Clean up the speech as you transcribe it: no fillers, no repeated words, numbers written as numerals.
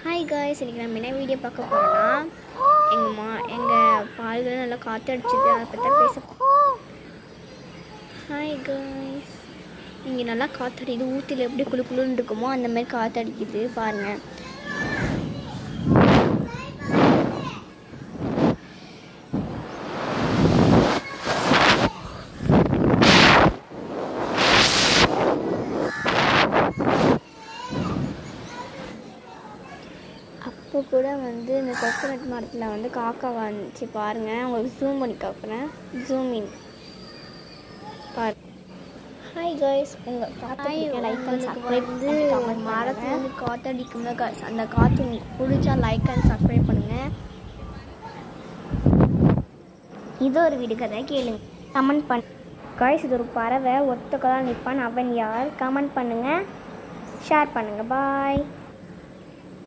Hi guys, இன்றைக்கி நம்ம என்ன வீடியோ பார்க்க போகிறோன்னா எங்கள் பால்கள் நல்லா காற்று அடிச்சுது, அதை பற்றி தான் பேச. ஹாய் காய்ஸ், இங்கே நல்லா காற்றடிக்குது. ஊட்டியில் எப்படி குளு குளுன்னு இருக்குமோ அந்த மாதிரி காற்றடிக்குது பாருங்கள். அப்போ கூட இந்த கோகோனட் மரத்தில் காக்கா வந்துச்சு பாருங்கள். உங்களுக்கு ஜூம் பண்ணி காக்குறேன். ஜூம் இன் பாரு. ஹாய் காய்ஸ், உங்கள் லைக் அண்ட் சப்ஸ்கிரைப் மரத்துலேருந்து காற்றடிக்கும்ல காய்ஸ், அந்த காற்று உங்களுக்கு பிடிச்சா லைக் அண்ட் சப்ஸ்கிரைப் பண்ணுங்கள். இது ஒரு விடுகதை கேளுங்க, கமெண்ட் பண்ணு காய்ஸ். இது ஒரு பறவை ஒத்த கலர் நிற்பான், அவன் யார்? கமெண்ட் பண்ணுங்கள், ஷேர் பண்ணுங்கள். பாய்.